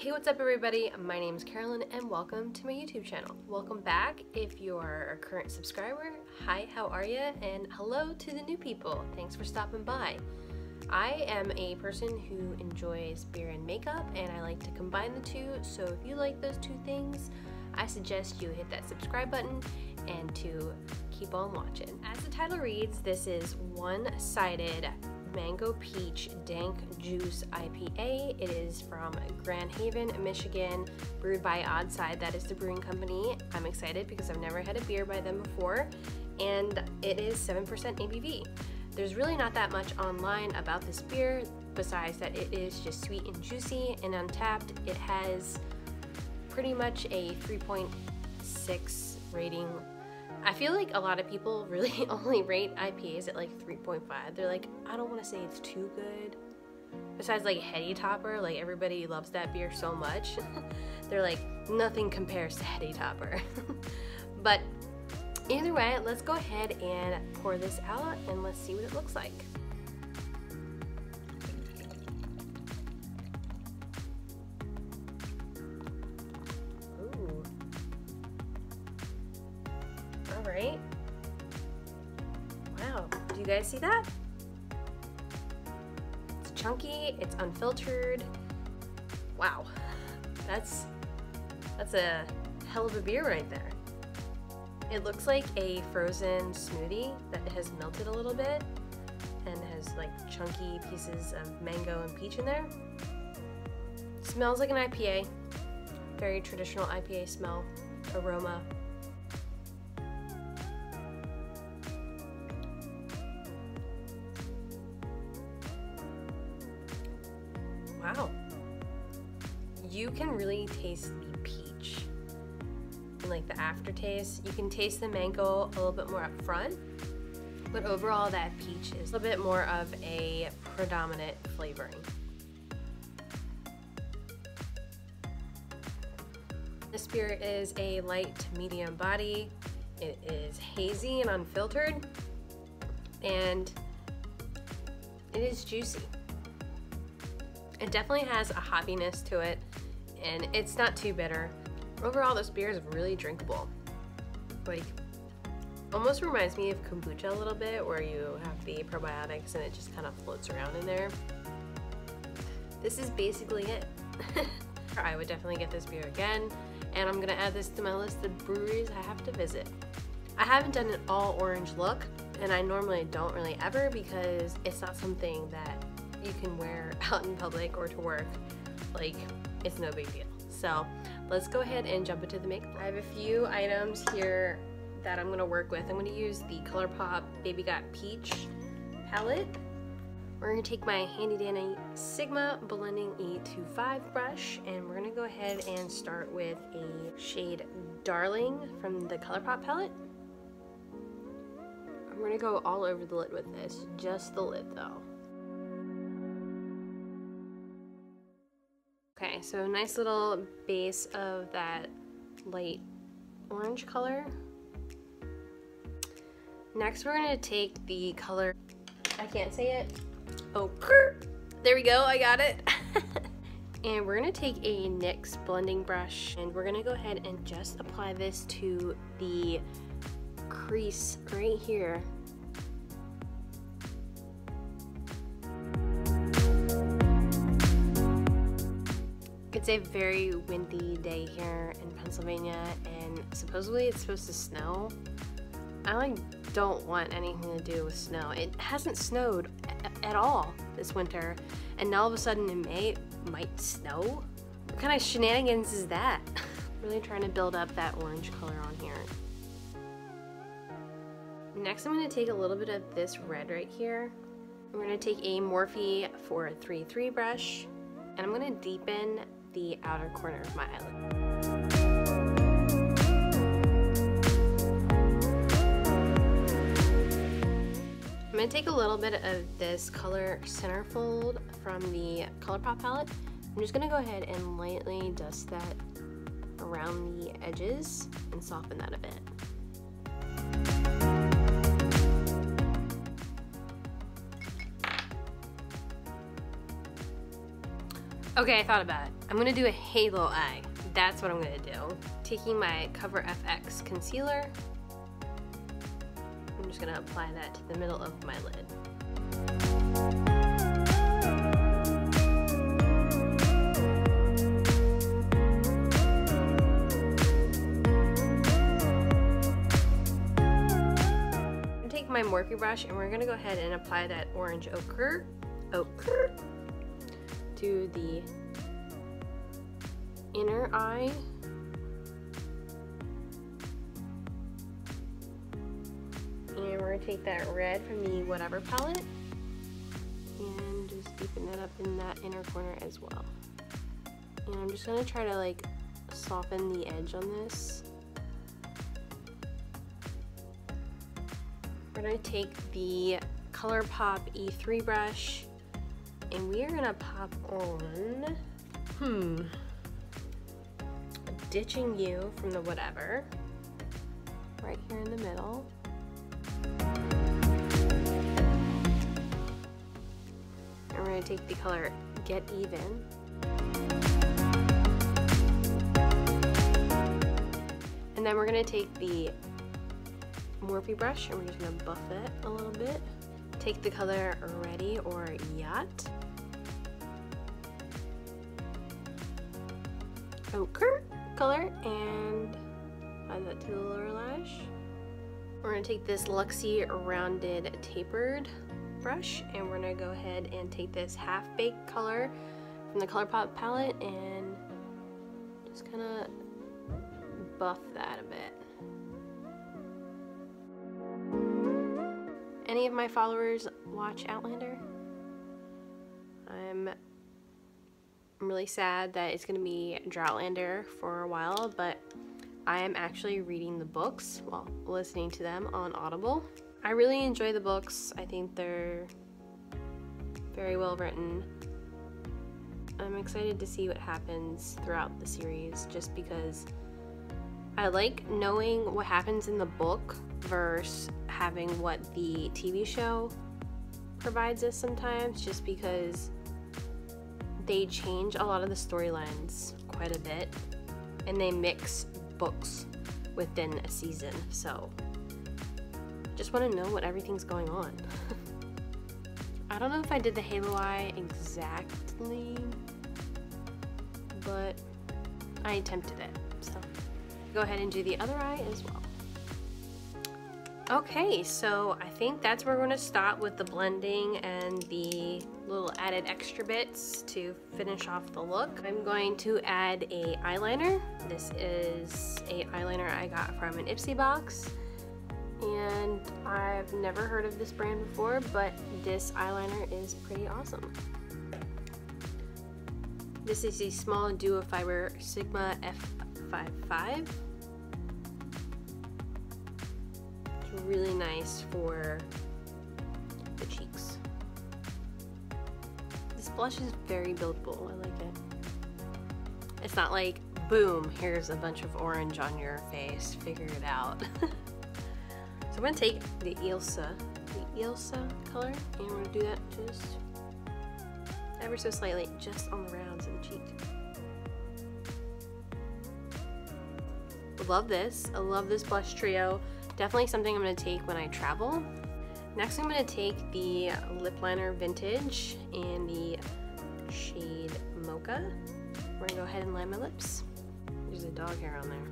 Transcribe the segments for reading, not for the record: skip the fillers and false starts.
Hey, what's up everybody? My name is Carolyn and welcome to my YouTube channel. Welcome back if you're a current subscriber. Hi, how are you? And hello to the new people. Thanks for stopping by. I am a person who enjoys beer and makeup and I like to combine the two, so if you like those two things, I suggest you hit that subscribe button and to keep on watching. As the title reads, this is one-sided Mango Peach Dank Juice IPA. It is from Grand Haven, Michigan, brewed by Oddside. That is the brewing company. I'm excited because I've never had a beer by them before, and it is 7% ABV. There's really not that much online about this beer besides that it is just sweet and juicy and untapped. It has pretty much a 3.6 rating. I feel like a lot of people really only rate IPAs at like 3.5. They're like, I don't want to say it's too good. Besides like Heady Topper, like everybody loves that beer so much. They're like, nothing compares to Heady Topper. But either way, let's go ahead and pour this out and let's see what it looks like. Right? Wow, do you guys see that? It's chunky, it's unfiltered. Wow, that's a hell of a beer right there. It looks like a frozen smoothie that has melted a little bit and has like chunky pieces of mango and peach in there. Smells like an IPA, very traditional IPA smell, aroma. Wow, you can really taste the peach and like the aftertaste. You can taste the mango a little bit more up front, but overall that peach is a little bit more of a predominant flavoring. This beer is a light to medium body. It is hazy and unfiltered, and it is juicy. It definitely has a hoppiness to it, and it's not too bitter. Overall, this beer is really drinkable. Like, almost reminds me of kombucha a little bit, where you have the probiotics and it just kind of floats around in there. This is basically it. I would definitely get this beer again, and I'm gonna add this to my list of breweries I have to visit. I haven't done an all orange look, and I normally don't really ever because it's not something that you can wear out in public or to work. Like, it's no big deal. So let's go ahead and jump into the makeup. I have a few items here that I'm gonna work with. I'm gonna use the Colourpop Baby Got Peach palette. We're gonna take my handy dandy Sigma blending E25 brush, and we're gonna go ahead and start with a shade Darling from the Colourpop palette. I'm gonna go all over the lid with this, just the lid though. Okay, so nice little base of that light orange color. Next, we're gonna take the color, I can't say it. Oh, there we go, I got it. And we're gonna take a NYX blending brush and we're gonna go ahead and just apply this to the crease right here. It's a very windy day here in Pennsylvania, and supposedly it's supposed to snow. I like don't want anything to do with snow. It hasn't snowed at all this winter, and now all of a sudden in May it might snow? What kind of shenanigans is that? Really trying to build up that orange color on here. Next, I'm going to take a little bit of this red right here. We're going to take a Morphe 433 brush, and I'm going to deepen the outer corner of my eyelid. I'm going to take a little bit of this color Centerfold from the Colourpop palette. I'm just going to go ahead and lightly dust that around the edges and soften that a bit. Okay, I thought about it. I'm gonna do a halo eye. That's what I'm gonna do. Taking my Cover FX concealer, I'm just gonna apply that to the middle of my lid. Take my Morphe brush and we're gonna go ahead and apply that orange ochre to the inner eye. And we're gonna take that red from the Whatever palette and just deepen that up in that inner corner as well. And I'm just gonna try to like soften the edge on this. We're gonna take the Colourpop E3 brush and we are gonna pop on, Ditching You from the Whatever, right here in the middle. And we're gonna take the color Get Even. And then we're gonna take the Morphe brush and we're just gonna buff it a little bit. Take the color Ready or Yacht. Ochre color and add that to the lower lash. We're gonna take this Luxie Rounded Tapered brush and we're gonna go ahead and take this Half Baked color from the Colourpop palette and just kind of buff that a bit. Any of my followers watch Outlander? I'm really sad that it's gonna be Droughtlander for a while, but I am actually reading the books, well, listening to them on Audible. I really enjoy the books. I think they're very well written. I'm excited to see what happens throughout the series just because I like knowing what happens in the book versus having what the TV show provides us sometimes, just because they change a lot of the storylines quite a bit and they mix books within a season, so just want to know what everything's going on. I don't know if I did the halo eye exactly, but I attempted it, so go ahead and do the other eye as well. Okay, so I think that's where we're going to stop with the blending and the little added extra bits to finish off the look. I'm going to add a eyeliner. This is a eyeliner I got from an Ipsy box, and I've never heard of this brand before, but this eyeliner is pretty awesome. This is the small duo fiber Sigma F55. Really nice for the cheeks. This blush is very buildable. I like it. It's not like, boom, here's a bunch of orange on your face, figure it out. So I'm gonna take the Ilsa color, and we're gonna do that just ever so slightly, just on the rounds of the cheek. Love this. I love this blush trio. Definitely something I'm going to take when I travel. Next I'm going to take the lip liner Vintage in the shade Mocha. We're going to go ahead and line my lips. There's a dog hair on there.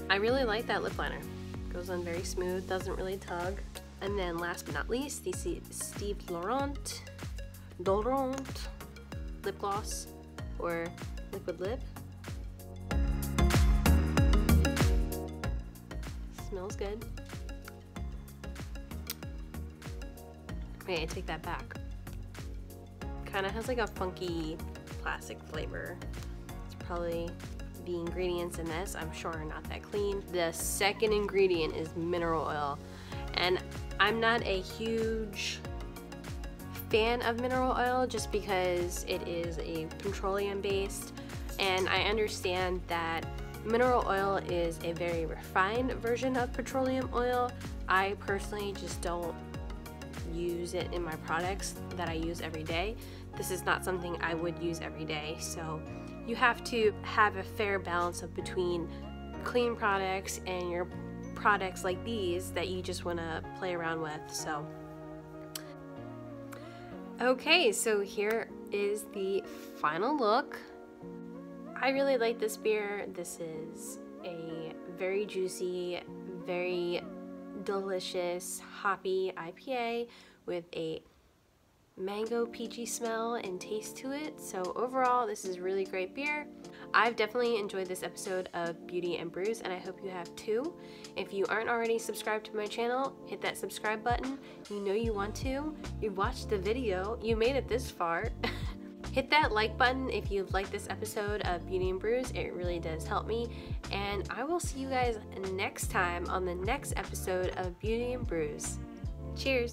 I really like that lip liner. Goes on very smooth, doesn't really tug. And then last but not least, the Steve Laurent lip gloss, or liquid lip. Smells good. Okay, I take that back. Kind of has like a funky plastic flavor. It's probably the ingredients in this, I'm sure, are not that clean. The second ingredient is mineral oil, and I'm not a huge fan of mineral oil just because it is a petroleum based, and I understand that mineral oil is a very refined version of petroleum oil. I personally just don't use it in my products that I use every day. This is not something I would use every day, so you have to have a fair balance of between clean products and your products like these that you just want to play around with. So okay, so here is the final look. I really like this beer. This is a very juicy, very delicious, hoppy IPA with a mango peachy smell and taste to it. So overall, this is really great beer. I've definitely enjoyed this episode of Beauty and Brews, and I hope you have too. If you aren't already subscribed to my channel, hit that subscribe button. You know you want to. You watched the video. You made it this far. Hit that like button if you like this episode of Beauty and Brews. It really does help me. And I will see you guys next time on the next episode of Beauty and Brews. Cheers!